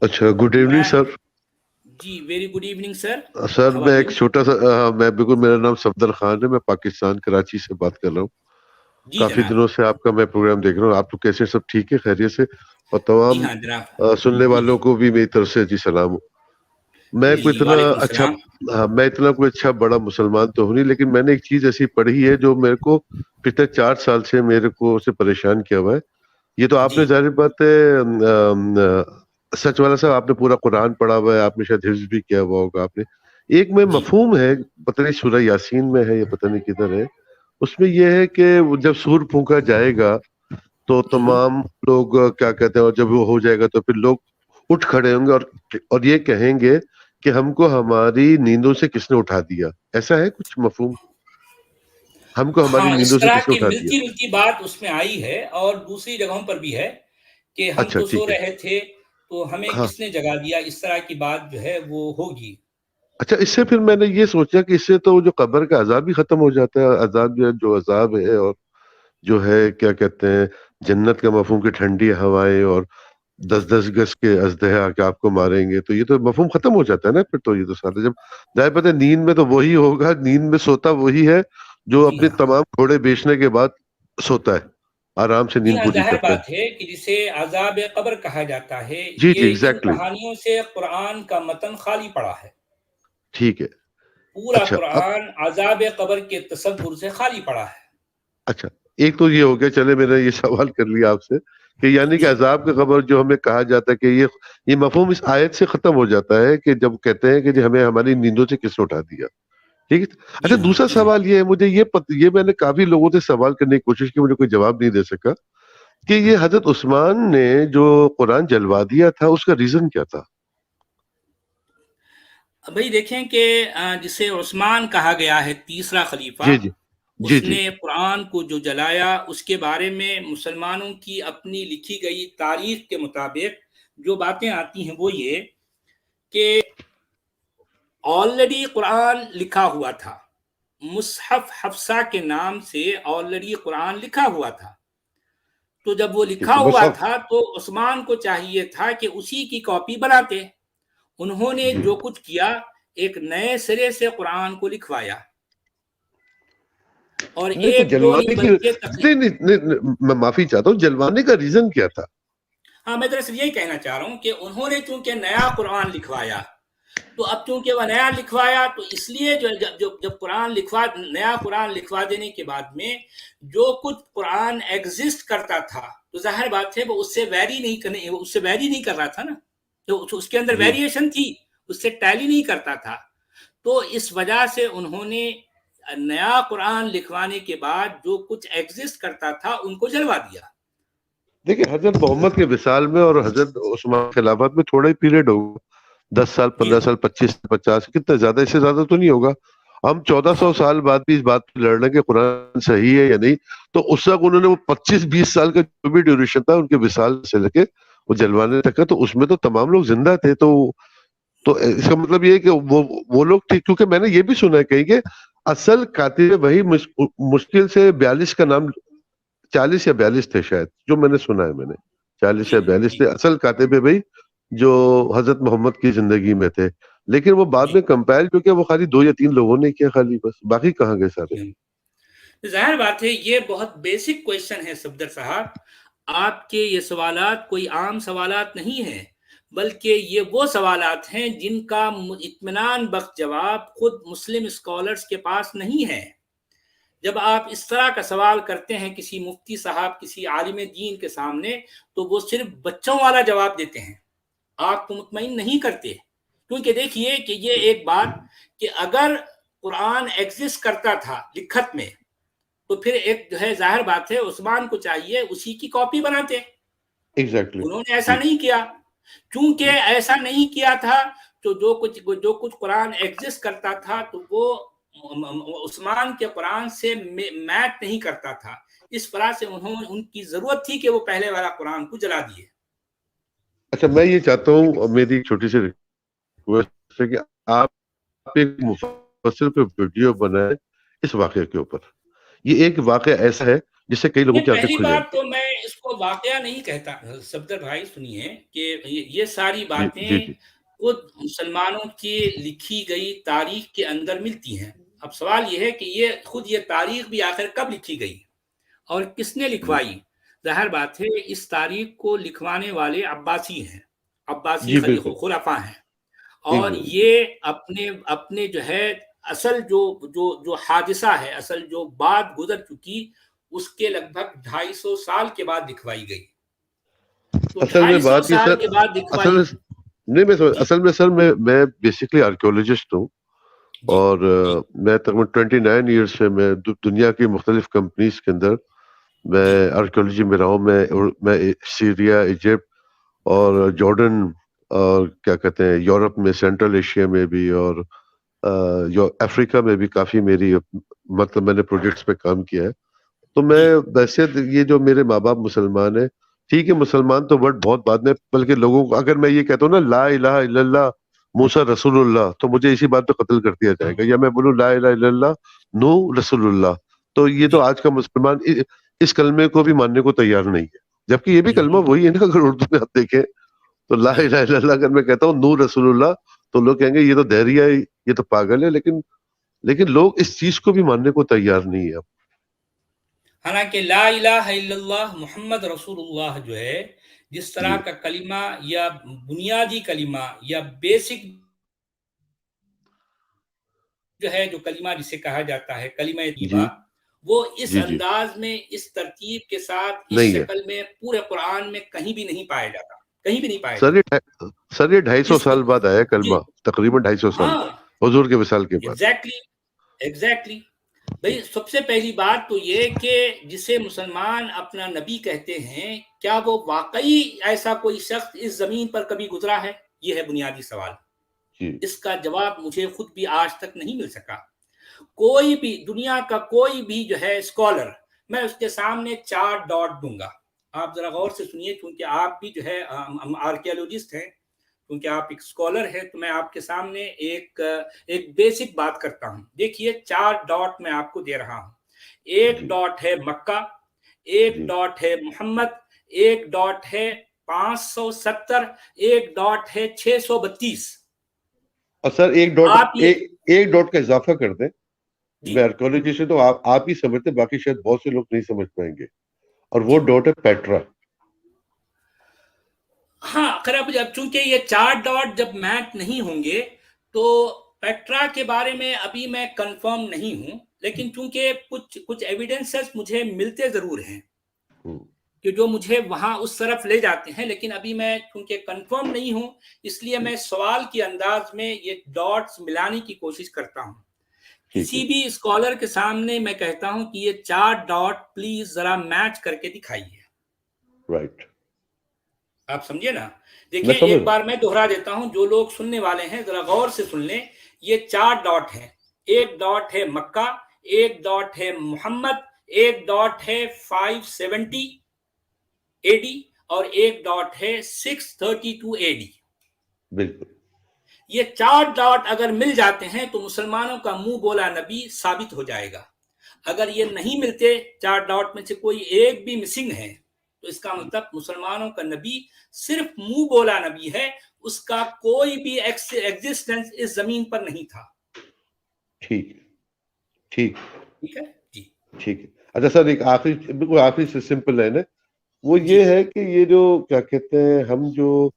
اچھا، good evening sir. جی very good evening sir. سر میں ایک چھوٹا سا میں بالکل، میرا نام صفدر خان ہے، میں پاکستان کراچی سے بات کر رہا ہوں. کافی دنوں سے آپ کا میں پروگرام دیکھ رہا ہوں. آپ لوگ کیسے؟ سب ٹھیک ہے، خیریت سے؟ اور تمام سننے والوں کو بھی میری طرف سے جی سلام. میں کوئی اتنا کوئی اچھا بڑا مسلمان تو ہوں نہیں، لیکن میں نے ایک چیز ایسی پڑھی ہے جو میرے کو پچھلے 4 سال سے میرے کو اسے پریشان کیا ہوا ہے. یہ تو آپ نے ظاہر بات ہے سچ والا صاحب، آپ نے پورا قرآن پڑھا ہوا ہے، آپ نے شاید حفظ بھی کیا ہوا ہوگا. آپ نے ایک میں مفہوم ہے، پتہ نہیں سورہ یاسین میں ہے یا پتہ نہیں کدھر ہے، اس میں یہ ہے کہ جب سور پھونکا جائے گا تو تمام لوگ کیا کہتے ہیں، اور جب وہ ہو جائے گا تو پھر لوگ اٹھ کھڑے ہوں گے اور یہ کہیں گے کہ ہم کو ہماری نیندوں سے کس نے اٹھا دیا. ایسا ہے کچھ مفہوم؟ ہم کو ہماری نیندوں سے کس نے اٹھا دیا؟ ملتی بات اس میں آئی ہے، اور دوسری جگہوں پر بھی ہے کہ ہم تو سو رہے تھے تو ہمیں کس نے جگا دیا. اس طرح کی بات جو ہے وہ ہوگی. اچھا، اس سے پھر میں نے یہ سوچا کہ اس سے تو جو قبر کا عذاب بھی ختم ہو جاتا ہے. عذاب جو عذاب ہے، اور جو ہے کیا کہتے ہیں جنت کا مفہوم کی ٹھنڈی ہوائیں اور 10 گز کے اژدہا کہ آپ کو ماریں گے، تو یہ تو مفہوم ختم ہو جاتا ہے نا پھر تو. یہ تو سارا جب ظاہر بات ہے نیند میں تو وہی ہوگا، نیند میں سوتا وہی ہے جو اپنے تمام گھوڑے بیچنے کے بعد سوتا ہے، آرام سے نیند پوری ظاہر کرتا بات ہے کہ جسے عذاب قبر کہا جاتا ہے، جی یہ ان ایگزیکٹلی کہانیوں سے قرآن کا متن خالی پڑا ہے. ٹھیک ہے. پورا اچھا قرآن عذاب قبر کے تصور سے خالی پڑا ہے. اچھا، ایک تو یہ ہو گیا. چلے میں نے یہ سوال کر لیا آپ سے کہ یعنی کہ عذاب کا خبر جو ہمیں کہا جاتا ہے کہ یہ مفہوم اس آیت سے ختم ہو جاتا ہے کہ جب کہتے ہیں کہ جی ہمیں ہماری نیندوں سے کس نے اٹھا دیا. ٹھیک ہے. اچھا، دوسرا سوال یہ ہے، مجھے یہ میں نے کافی لوگوں سے سوال کرنے کی کوشش کی، مجھے کوئی جواب نہیں دے سکا کہ یہ حضرت عثمان نے جو قرآن جلوا دیا تھا اس کا ریزن کیا تھا؟ بھائی دیکھیں کہ جسے عثمان کہا گیا ہے تیسرا خلیفہ، جی جی اس نے قرآن کو جو جلایا، اس کے بارے میں مسلمانوں کی اپنی لکھی گئی تاریخ کے مطابق جو باتیں آتی ہیں وہ یہ کہ آلریڈی قرآن لکھا ہوا تھا، مصحف حفصہ کے نام سے آلریڈی قرآن لکھا ہوا تھا. تو جب وہ لکھا ہوا تھا تو عثمان کو چاہیے تھا کہ اسی کی کاپی بناتے. انہوں نے جو کچھ کیا، ایک نئے سرے سے قرآن کو لکھوایا، اور ایک دو نہیں بلکہ میں معافی چاہتا ہوں، جلوانے کا ریزن کیا تھا؟ ہاں، میں دراصل یہی کہنا چاہ رہا ہوں کہ انہوں نے چونکہ نیا قرآن لکھوایا، تو اب چونکہ وہ نیا لکھوایا تو اس لیے جب نیا قرآن لکھوا دینے کے بعد میں جو کچھ قرآن ایگزسٹ کرتا تھا تو ظاہر بات ہے وہ اس سے ویری نہیں کر رہا تھا نا. تو اس کے اندر ویریشن تھی، اس سے ٹیلی نہیں کرتا تھا. تو اس وجہ سے انہوں نے نیا قرآن لکھوانے کے بعد جو کچھ ایگزسٹ کرتا تھا ان کو جلوا دیا. دیکھیں، حضرت محمد کے وصال میں اور حضرت عثمان خلافت میں تھوڑا ہی پیریڈ ہوگا، 10 سال 15 سال 25 50، کتنا زیادہ، اس سے زیادہ تو نہیں ہوگا. ہم 1400 سال بعد بھی اس بات پہ لڑ رہے ہیں کہ قرآن صحیح ہے یا نہیں. تو اس وقت انہوں نے وہ 25-20 سال کا جو بھی ڈیوریشن تھا ان کے وصال سے لے کے وہ جلوانے تک کا، تو اس میں تو تمام لوگ زندہ تھے. تو اس کا مطلب یہ ہے کہ وہ لوگ تھے. کیونکہ میں نے یہ بھی سنا ہے کہیں کہ اصل کاتب وہی مشکل سے 42 کا نام، 40 یا 42 تھے شاید، جو میں نے سنا ہے. میں نے 40 یا 42 تھے اصل کاتب بھائی جو حضرت محمد کی زندگی میں تھے. لیکن وہ بعد میں کمپائل کیونکہ وہ خالی 2 یا 3 لوگوں نے کیا خالی، بس باقی کہاں گئے سارے. ظاہر بات ہے یہ بہت بیسک کویشچن ہے صفدر صاحب. آپ کے یہ سوالات کوئی عام سوالات نہیں ہیں، بلکہ یہ وہ سوالات ہیں جن کا اطمینان بخش جواب خود مسلم اسکالرز کے پاس نہیں ہے. جب آپ اس طرح کا سوال کرتے ہیں کسی مفتی صاحب، کسی عالم دین کے سامنے، تو وہ صرف بچوں والا جواب دیتے ہیں، آپ کو مطمئن نہیں کرتے. کیونکہ دیکھیے کہ یہ ایک بات کہ اگر قرآن ایگزسٹ کرتا تھا لکھت میں تو پھر ایک جو ہے ظاہر بات ہے عثمان کو چاہیے اسی کی کاپی بناتے. انہوں نے ایسا نہیں کیا. چونکہ ایسا نہیں کیا تھا تو جو کچھ قرآن ایگزسٹ کرتا تھا تو وہ عثمان کے قرآن سے میچ نہیں کرتا تھا. اس طرح سے ان کی ضرورت تھی کہ وہ پہلے والا قرآن کو جلا دیے. اچھا، میں یہ چاہتا ہوں، میری چھوٹی سی ریکویسٹ ہے کہ آپ ایک مفصل پہ ویڈیو بنائیں اس واقعے کے اوپر. یہ ایک واقعہ ایسا ہے جس سے کئی لوگوں کی آنکھیں پہلی کھل جائیں. بات تو میں اس کو کو واقعہ نہیں کہتا صفدر بھائی، سنیے کہ یہ ساری جی جی باتیں جی خود مسلمانوں کی لکھی گئی تاریخ کے اندر ملتی ہیں۔ اب سوال یہ ہے کہ یہ تاریخ بھی آخر کب لکھی گئی اور کس نے جی لکھوائی؟ ظاہر بات ہے اس تاریخ کو لکھوانے والے عباسی ہیں، عباسی جی بالکل خلفاء ہیں، ایک اور منٹ یہ اپنے جو ہے اصل جو حادثہ ہے، اصل جو بات گزر چکی، اس کے لگ بھگ 250 سال کے بعد لکھوائی گئی۔ تو اصل میں 250 بات یہ سال سر، کے بعد لکھوائی۔ اصل میں نہیں میں جی اصل میں سر میں بیسکلی آرکیولوجسٹ ہوں، جی اور جی میں تقریباً 29 ایئر سے میں دنیا کی مختلف کمپنیز کے اندر میں جی آرکیولوجی میں رہا ہوں۔ میں سیریا، ایجپٹ اور جارڈن، اور کیا کہتے ہیں یورپ میں، سینٹرل ایشیا میں بھی، اور افریقہ میں بھی کافی میری مطلب میں نے پروجیکٹس پہ کام کیا ہے۔ تو میں جی ویسے یہ جو میرے ماں باپ مسلمان ہیں، ٹھیک ہے مسلمان تو ورڈ بہت بعد میں، بلکہ لوگوں کو اگر میں یہ کہتا ہوں نا لا الہ الا اللہ موسیٰ رسول اللہ، تو مجھے اسی بات پہ قتل کر دیا جائے گا، یا میں بولوں لا الہ الا اللہ نو رسول اللہ، تو یہ تو جی آج کا مسلمان اس کلمے کو بھی ماننے کو تیار نہیں ہے، جبکہ یہ بھی کلمہ وہی ہے نا۔ اگر اردو میں آپ دیکھیں تو لا جی الہ الا اللہ اگر میں کہتا ہوں نور رسول اللہ، تو لوگ کہیں گے یہ تو دہریہ ہے، یہ تو پاگل ہے، لیکن لوگ اس چیز کو بھی ماننے کو تیار نہیں ہے۔ حالانکہ لا الہ الا اللہ محمد رسول اللہ جو ہے، جس طرح جی کا کلمہ یا بنیادی کلمہ یا بیسک جو ہے، جو کلمہ جسے کہا جاتا ہے کلمہ طیبہ، جی وہ اس جی جی انداز میں، اس ترتیب کے ساتھ، اس نہیں ہے شکل میں پورے قرآن میں کہیں بھی نہیں پایا جاتا، کہیں بھی نہیں پایا سر، جاتا یہ 250 اس سال بعد آیا جی کلمہ، تقریباً 250 سال ہاں، بعد، حضور کے وصال کے بعد۔ ایگزیکٹلی بھئی، سب سے پہلی بات تو یہ کہ جسے مسلمان اپنا نبی کہتے ہیں، کیا وہ واقعی ایسا کوئی شخص اس زمین پر کبھی گزرا ہے؟ یہ ہے بنیادی سوال۔ جی اس کا جواب مجھے خود بھی آج تک نہیں مل سکا۔ کوئی بھی دنیا کا کوئی بھی جو ہے اسکالر، میں اس کے سامنے 4 ڈاٹ دوں گا۔ آپ ذرا غور سے سنیے، کیونکہ آپ بھی جو ہے آرکیالوجسٹ ہیں، کیونکہ آپ ایک اسکالر ہیں، تو میں آپ کے سامنے ایک بیسک بات کرتا ہوں۔ دیکھیے 4 ڈاٹ میں آپ کو دے رہا ہوں۔ ایک جی ڈاٹ ہے مکہ، ایک جی ڈاٹ ہے محمد، ایک ڈاٹ ہے 570، ایک ڈاٹ ہے 632۔ اور سر آپ یہ ایک ڈاٹ کا اضافہ کر دیں، جی میں آرکیولوجی سے تو آپ ہی سمجھتے، باقی شاید بہت سے لوگ نہیں سمجھ پائیں گے، اور وہ جی ڈاٹ ہے پیٹرا۔ ہاں، خراب جب چونکہ یہ 4 ڈاٹ جب میچ نہیں ہوں گے تو پیٹرا کے بارے میں ابھی میں کنفرم نہیں ہوں، لیکن چونکہ کچھ ایویڈنسز مجھے ملتے ضرور ہیں ہوں، کہ جو مجھے وہاں اس طرف لے جاتے ہیں، لیکن ابھی میں چونکہ کنفرم نہیں ہوں، اس لیے میں سوال کے انداز میں یہ ڈاٹس ملانے کی کوشش کرتا ہوں۔ ٹھیک ہے، کسی بھی اسکالر کے سامنے میں کہتا ہوں کہ یہ 4 ڈاٹ پلیز ذرا میچ کر کے دکھائیے۔ رائٹ، آپ سمجھے نا؟ میں دیکھیں سمجھ ایک رہا ہوں۔ بار میں دوہرا دیتا ہوں، جو لوگ سننے والے ہیں ذرا غور سے سن لیں۔ یہ 4 ڈاٹ ہیں۔ ایک ڈاٹ ہے مکہ، ایک ڈاٹ ہے محمد، ایک ڈاٹ ہے 570 اے ڈی، اور ایک ڈاٹ ہے 632 اے ڈی۔ بالکل یہ 4 ڈاٹ اگر مل جاتے ہیں تو مسلمانوں کا منہ بولا نبی ثابت ہو جائے گا۔ اگر یہ نہیں ملتے، 4 ڈاٹ میں سے کوئی ایک بھی مسنگ ہے، تو اس کا مطلب مسلمانوں کا نبی صرف منہ بولا نبی ہے، اس کا کوئی بھی ایگزسٹنس اس زمین پر نہیں تھا۔ ٹھیک ہے، ٹھیک ٹھیک ہے جی ٹھیک ہے۔ اچھا سر، ایک بالکل آخری سے سمپل لائن ہے، وہ جی یہ ہے کہ یہ جو کیا کہتے ہیں، ہم جو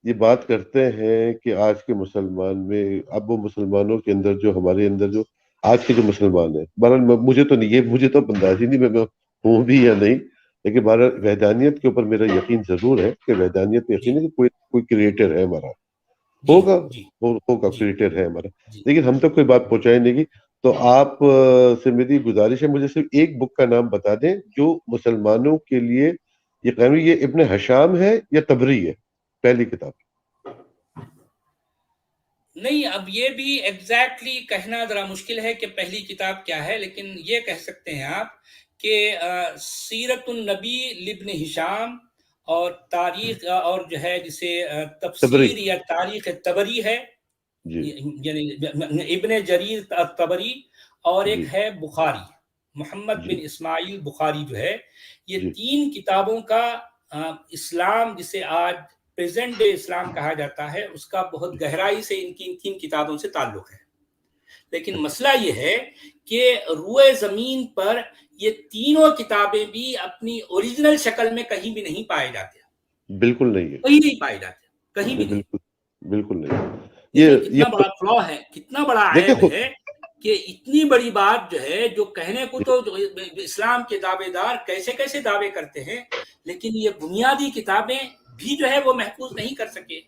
یہ بات کرتے ہیں کہ آج کے مسلمان میں، اب وہ مسلمانوں کے اندر جو ہمارے اندر جو آج کے جو مسلمان ہیں، بہرحال مجھے تو نہیں، یہ مجھے تو انداز ہی نہیں میں ہوں بھی یا نہیں، لیکن بہرحال وحدانیت کے اوپر میرا یقین ضرور ہے کہ وحدانیت پہ جی یقین ہے کہ کوئی کریٹر ہے ہمارا، جی ہوگا، جی ہوگا جی کریٹر ہے ہمارا، جی لیکن ہم تک کوئی بات پہنچائے نہیں گی۔ تو آپ سے میری گزارش ہے، مجھے صرف ایک بک کا نام بتا دیں جو مسلمانوں کے لیے یہ قائم، یہ ابن حشام ہے یا تبری ہے پہلی کتاب؟ نہیں، اب یہ بھی ایگزیکٹلی کہنا ذرا مشکل ہے کہ پہلی کتاب کیا ہے، لیکن یہ کہہ سکتے ہیں آپ کہ سیرت النبی لابن ہشام، اور تاریخ اور جو ہے جسے تبری، تفسیر یا تاریخ تبری ہے، جی یعنی ابن جریر تبری، اور ایک جی ہے بخاری، محمد جی بن اسماعیل بخاری جو ہے، یہ جی 3 کتابوں کا اسلام جسے آج پریزنٹ ڈے اسلام کہا جاتا ہے اس کا بہت گہرائی سے ان کی تین کتابوں سے تعلق ہے. لیکن مسئلہ یہ ہے کہ روئے زمین پر یہ تینوں کتابیں بھی اپنی اوریجنل شکل میں کہیں بھی نہیں پائے جاتے. بالکل نہیں ہے, کہیں نہیں پائے جاتے, کہیں بھی نہیں. بالکل نہیں. یہ کتنا بڑا فلا ہے, کتنا بڑا عیب ہے کہ اتنی بڑی بات جو ہے, جو کہنے کو تو اسلام کے دعوے دار کیسے کیسے دعوے کرتے ہیں, لیکن یہ بنیادی کتابیں بھی جو ہے وہ محفوظ نہیں کر سکے.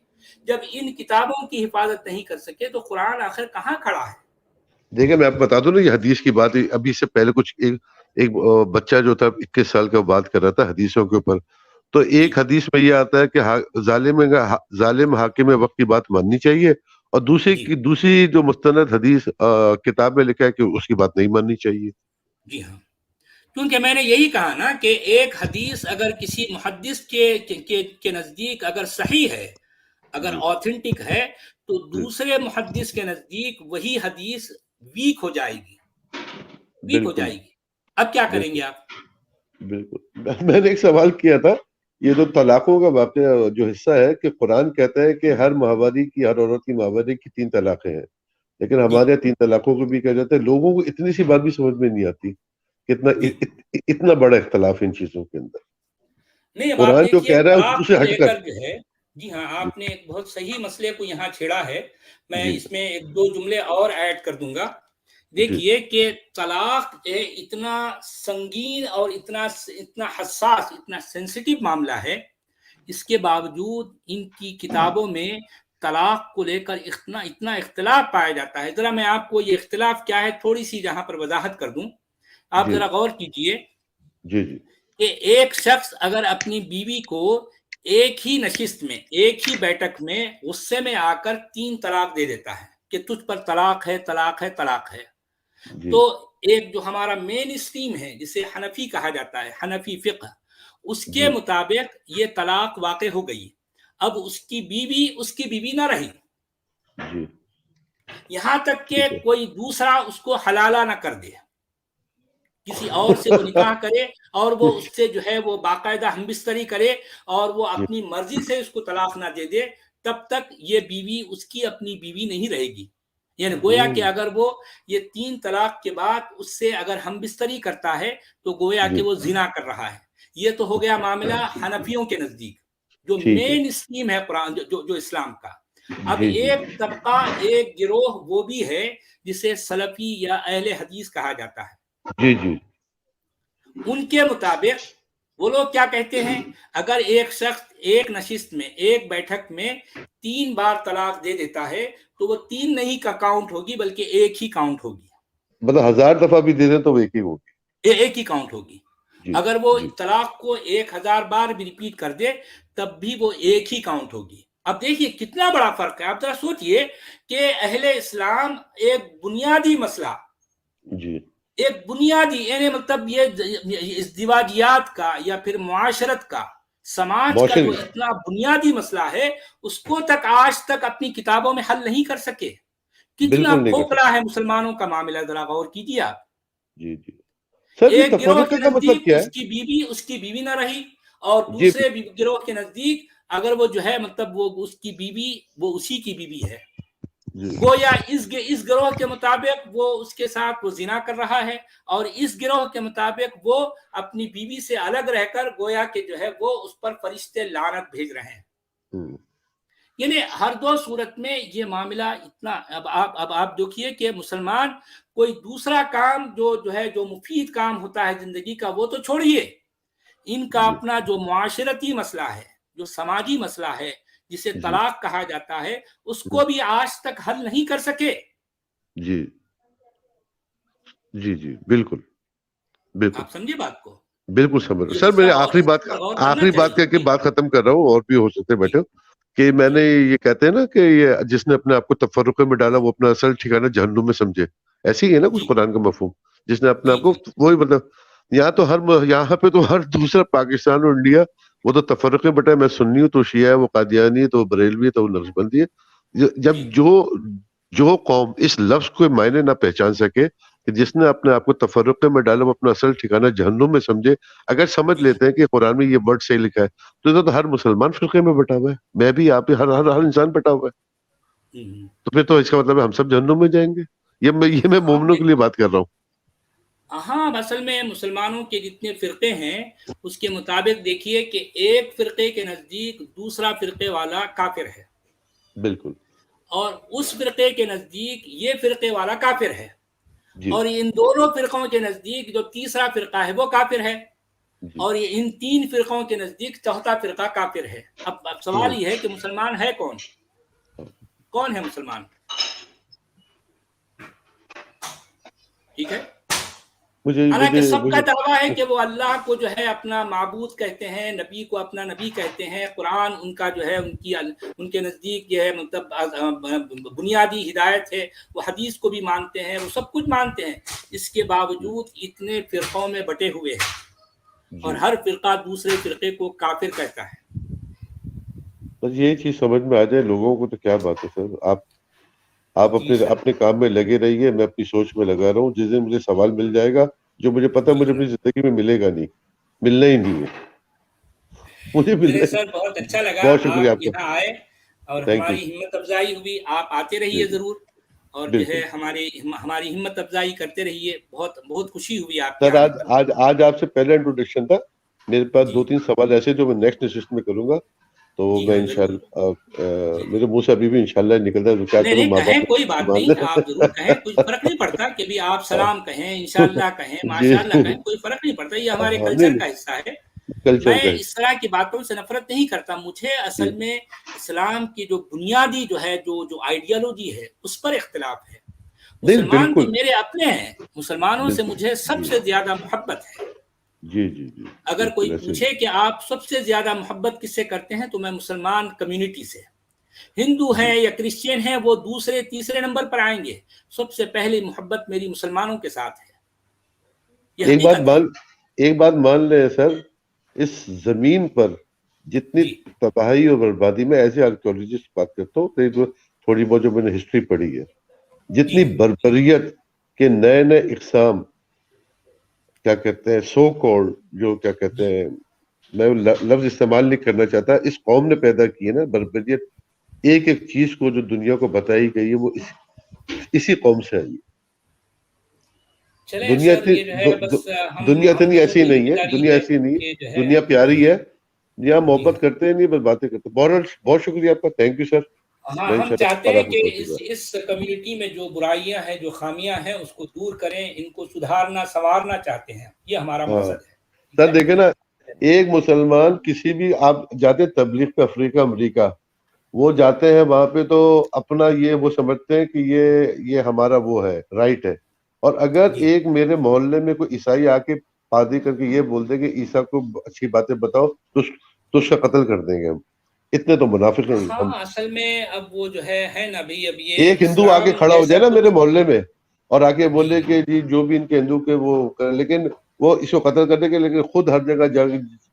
جب ان کتابوں کی حفاظت نہیں کر سکے تو قرآن آخر کہاں کھڑا ہے؟ دیکھیں میں آپ کو بتا دوں نا, یہ حدیث کی بات ابھی سے پہلے کچھ ایک بچہ جو تھا 21 سال کا بات کر رہا تھا حدیثوں کے اوپر, تو ایک حدیث میں یہ آتا ہے کہ ظالم حاکم وقت کی بات ماننی چاہیے, اور دوسری جو مستند حدیث کتاب میں لکھا ہے کہ اس کی بات نہیں ماننی چاہیے. جی ہاں, کیونکہ میں نے یہی کہا نا کہ ایک حدیث اگر کسی محدث کے نزدیک اگر صحیح ہے, اگر آتھینٹک ہے, تو دوسرے محدث کے نزدیک وہی حدیث ویک ہو جائے گی. اب کیا کریں گے آپ؟ بالکل. میں نے ایک سوال کیا تھا, یہ جو طلاقوں کا واقعہ جو حصہ ہے کہ قرآن کہتا ہے کہ ہر ماہواری کی, ہر عورت کی ماہواری کی 3 طلاقیں ہیں, لیکن ہمارے 3 طلاقوں کو بھی کہا جاتا ہے. لوگوں کو اتنی سی بات بھی سمجھ میں نہیں آتی, اتنا بڑا اختلاف ان چیزوں کے اندر. نہیں, قرآن جو کہہ رہا ہے اس سے ہٹ کر جو ہے. جی ہاں, آپ نے ایک بہت صحیح مسئلے کو یہاں چھیڑا ہے. میں اس میں 1-2 جملے اور ایڈ کر دوں گا. دیکھیے کہ طلاق اتنا سنگین اور اتنا حساس, اتنا سینسیٹیو معاملہ ہے, اس کے باوجود ان کی کتابوں میں طلاق کو لے کر اتنا اختلاف پایا جاتا ہے. ذرا میں آپ کو یہ اختلاف کیا ہے تھوڑی سی جہاں پر وضاحت کر دوں. آپ ذرا غور کیجئے کہ ایک شخص اگر اپنی بیوی کو ایک ہی نشست میں, ایک ہی بیٹھک میں غصے میں آ کر 3 طلاق دے دیتا ہے کہ تجھ پر طلاق ہے, طلاق ہے, طلاق ہے, تو ایک جو ہمارا مین اسٹریم ہے جسے حنفی کہا جاتا ہے, حنفی فقہ, اس کے مطابق یہ طلاق واقع ہو گئی. اب اس کی بیوی نہ رہی, یہاں تک کہ کوئی دوسرا اس کو حلالہ نہ کر دے, کسی اور سے وہ نکاح کرے اور وہ اس سے جو ہے وہ باقاعدہ ہم بستری کرے اور وہ اپنی مرضی سے اس کو طلاق نہ دے دے, تب تک یہ بیوی اس کی اپنی بیوی نہیں رہے گی. یعنی گویا کہ اگر وہ یہ 3 طلاق کے بعد اس سے اگر ہم بستری کرتا ہے تو گویا کہ وہ زنا کر رہا ہے. یہ تو ہو گیا معاملہ حنفیوں کے نزدیک, جو مین اسٹریم ہے قرآن جو اسلام کا. اب ایک طبقہ, ایک گروہ وہ بھی ہے جسے سلفی یا اہل حدیث کہا جاتا ہے. ان کے مطابق وہ لوگ کیا کہتے ہیں, اگر ایک شخص ایک نشست میں, ایک بیٹھک میں 3 بار طلاق دے دیتا ہے تو وہ 3 نہیں کا کاؤنٹ ہوگی بلکہ ایک ہی کاؤنٹ ہوگی. مطلب 1000 دفعہ بھی دے دیں تو ایک ہی ہوگی, ایک ہی کاؤنٹ ہوگی. اگر وہ طلاق کو 1000 بار بھی ریپیٹ کر دے تب بھی وہ ایک ہی کاؤنٹ ہوگی. اب دیکھیے کتنا بڑا فرق ہے. آپ ذرا سوچئے کہ اہل اسلام ایک بنیادی مسئلہ, ایک بنیادی, یعنی مطلب یہ ازدواجیات کا یا پھر معاشرت کا, سماج کا جو اتنا بنیادی مسئلہ ہے, اس کو تک آج تک اپنی کتابوں میں حل نہیں کر سکے. کتنا کھوکھلا ہے مسلمانوں کا معاملہ, ذرا غور کیجیے آپ. ایک گروہ کے نزدیک اس کی بیوی نہ رہی, اور دوسرے گروہ کے نزدیک اگر وہ جو ہے مطلب وہ اس کی بیوی وہ اسی کی بیوی ہے, گویا اس گروہ کے مطابق وہ اس کے ساتھ وہ زنا کر رہا ہے, اور اس گروہ کے مطابق وہ اپنی بیوی سے الگ رہ کر گویا کہ جو ہے وہ اس پر فرشتے لعنت بھیج رہے ہیں. یعنی ہر 2 صورت میں یہ معاملہ اتنا. اب آپ دیکھیے کہ مسلمان کوئی دوسرا کام جو ہے جو مفید کام ہوتا ہے زندگی کا وہ تو چھوڑیے, ان کا اپنا جو معاشرتی مسئلہ ہے, جو سماجی مسئلہ ہے جسے طلاق کہا جاتا ہے, اس کو بھی آج تک حل نہیں کر سکے. جی بالکل آپ سمجھے بات کو؟ بالکل سمجھ. سر میں آخری بات کر کے بات ختم کر رہا ہوں, اور بھی ہو سکتے بیٹھے, کہ میں نے یہ کہتے ہیں نا کہ یہ جس نے اپنے آپ کو تفرقے میں ڈالا وہ اپنا اصل ٹھکانہ جہنم میں سمجھے, ایسے ہی ہے نا کچھ قرآن کا مفہوم. جس نے اپنے آپ کو وہی مطلب یہاں پہ تو ہر دوسرا پاکستان اور انڈیا وہ تو تفرقے بٹا ہے, میں سنی ہوں تو شیعہ ہے, وہ قادیانی ہے تو بریلوی ہے تو وہ نقشبندی ہے. جب جو قوم اس لفظ کو معنی نہ پہچان سکے کہ جس نے اپنے آپ کو تفرقے میں ڈالا وہ اپنا اصل ٹھکانہ جہنم میں سمجھے. اگر سمجھ لیتے ہیں کہ قرآن میں یہ ورڈ صحیح لکھا ہے تو ہر مسلمان فرقے میں بٹا ہوا ہے, میں بھی, آپ بھی, ہر انسان بٹا ہوا ہے. تو پھر تو اس کا مطلب ہے ہم سب جہنم میں جائیں گے. یہ میں مومنوں کے لیے بات کر رہا ہوں. ہاں, اصل میں مسلمانوں کے جتنے فرقے ہیں اس کے مطابق دیکھیے کہ ایک فرقے کے نزدیک دوسرا فرقے والا کافر ہے, بالکل, اور اس فرقے کے نزدیک یہ فرقے والا کافر ہے, جی اور ان دونوں فرقوں کے نزدیک جو تیسرا فرقہ ہے وہ کافر ہے, جی. اور ان تین فرقوں کے نزدیک چوتھا فرقہ کافر ہے. اب سوال یہ ہے کہ مسلمان ہے کون؟ کون ہے مسلمان؟ ٹھیک ہے, حالانکہ سب کا دعویٰ ہے کہ وہ اللہ کو جو ہے اپنا معبود کہتے ہیں, نبی کو اپنا نبی کہتے ہیں, قرآن ان کا جو ہے ان کے نزدیک یہ ہے مطلب بنیادی ہدایت ہے, وہ حدیث کو بھی مانتے ہیں, وہ سب کچھ مانتے ہیں. اس کے باوجود اتنے فرقوں میں بٹے ہوئے ہیں اور ہر فرقہ دوسرے فرقے کو کافر کہتا ہے. بس یہی چیز سمجھ میں آ جائے لوگوں کو تو کیا بات ہے سر. آپ اپنے کام میں لگے رہیے, میں اپنی سوچ میں لگا رہا ہوں. جس دن مجھے سوال مل جائے گا جو مجھے پتا مجھے اپنی زندگی میں ملے گا نہیں, ملنا ہی نہیں ہے مجھے. چلے سر, بہت اچھا لگا بہت شکریہ آپ آپ کا, یہاں آئے اور تھینک یو. ہماری ہمت افزائی ہوئی. آپ آتے رہیے ضرور, اور جو ہے ہماری ہمت افزائی کرتے رہیے. بہت بہت خوشی ہوئی آپ کے سر. آنے پر. آج آپ سے پہلا انٹروڈکشن تھا. میرے پاس 2-3 سوال ایسے جو میں نیکسٹ نشست میں کروں گا, تو میں انشاءاللہ میرے منہ سے ابھی بھی انشاءاللہ نکلتا ہے. کیا کروں, نہیں ماں کہیں, باپ کوئی بات نہیں, آپ ضرور کہیں, کوئی فرق نہیں پڑتا. کہ بھی آپ سلام کہیں, انشاءاللہ کہیں, ماشاءاللہ کہیں, کوئی فرق نہیں پڑتا. یہ ہمارے کلچر کا حصہ ہے. کلچر میں کا اس طرح کی باتوں سے نفرت نہیں کرتا. مجھے اصل میں اسلام کی جو بنیادی جو ہے جو آئیڈیالوجی ہے اس پر اختلاف ہے. مسلمان تو میرے اپنے ہیں, مسلمانوں سے مجھے سب سے زیادہ محبت ہے. جی جی جی. اگر کوئی پوچھے کہ آپ سب سے زیادہ محبت کس سے کرتے ہیں, تو میں مسلمان کمیونٹی سے. ہندو ہیں یا کرسچین ہیں وہ دوسرے تیسرے نمبر پر آئیں گے. سب سے پہلی محبت میری مسلمانوں کے ساتھ ہے. یہ حقیقت ہے. ایک بات مان لیں سر, اس زمین پر جتنی تباہی اور بربادی, میں ایسے آرکیولوجسٹ بات کرتا ہوں, تھوڑی بہت جو میں نے ہسٹری پڑھی ہے, جتنی بربریت کے نئے نئے اقسام, کیا کہتے ہیں, سو کالڈ, جو کیا کہتے ہیں, میں لفظ استعمال نہیں کرنا چاہتا, اس قوم نے پیدا کی ہے نا بربریت. ایک ایک چیز کو جو دنیا کو بتائی گئی ہے وہ اسی قوم سے آئی. دنیا اتنی ایسی نہیں ہے, دنیا ایسی نہیں ہے, دنیا پیاری ہے. یہاں محبت کرتے ہیں, نہیں بس باتیں کرتے ہیں. بہت شکریہ آپ کا, تھینک یو سر. ہاں, ہم چاہتے ہیں کہ اس کمیونٹی میں جو برائیاں ہیں, جو خامیاں ہیں, اس کو دور کریں, ان کو سدھارنا سنوارنا چاہتے ہیں. یہ ہمارا مقصد ہے. سر دیکھیں نا, ایک مسلمان کسی بھی, آپ جاتے تبلیغ پہ افریقہ امریکہ, وہ جاتے ہیں وہاں پہ تو اپنا یہ وہ سمجھتے ہیں کہ یہ ہمارا وہ ہے, رائٹ ہے. اور اگر ایک میرے محلے میں کوئی عیسائی آ کے پادری کر کے یہ بول دے کہ عیسیٰ کو اچھی باتیں بتاؤ, تو اس کا قتل کر دیں گے ہم. اتنے تو منافق ہیں ہم. اصل میں اب وہ جو ہے نا بھائی, اب یہ ایک ہندو آ کے کھڑا ہو جائے نا میرے محلے میں اور آ کے بولے کہ جی جو بھی ان کے ہندو کے وہ کریں, لیکن وہ اس کو قتل کرنے کے, لیکن خود ہر جگہ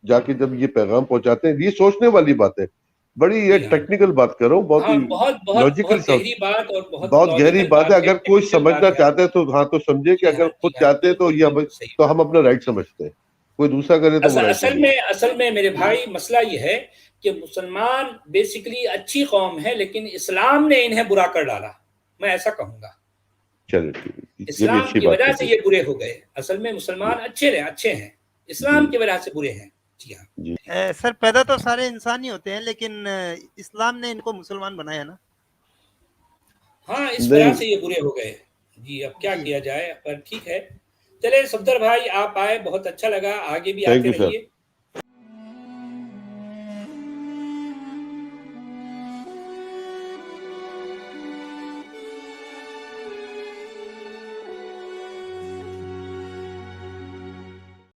جا کے جب یہ پیغام پہنچاتے ہیں, یہ سوچنے والی بات ہے. بڑی یہ ٹیکنیکل بات کر رہا ہوں, بہت لاجیکل, گہری بات اور بہت گہری بات ہے. اگر کوئی سمجھنا چاہتے ہیں تو ہاں تو سمجھے, کہ اگر خود چاہتے ہیں تو ہم اپنا رائٹ سمجھتے ہیں, کوئی دوسرا کرے تو وہ رائٹ نہیں. اصل میں میرے بھائی مسئلہ یہ ہے کہ مسلمان بیسیکلی اچھی قوم ہے, لیکن اسلام نے انہیں برا کر ڈالا, میں ایسا کہوں گا. اسلام کی وجہ سے یہ برے ہو گئے. اصل میں مسلمان اچھے ہیں, اسلام کی وجہ سے برے ہیں. جی ہاں سر, پیدا تو سارے انسان ہی ہوتے ہیں, لیکن اسلام نے ان کو مسلمان بنایا نا. ہاں, اس وجہ سے یہ برے ہو گئے. جی, اب کیا کیا جائے, پر ٹھیک ہے. چلے صفدر بھائی, آپ آئے, بہت اچھا لگا, آگے بھی آتے رہیے.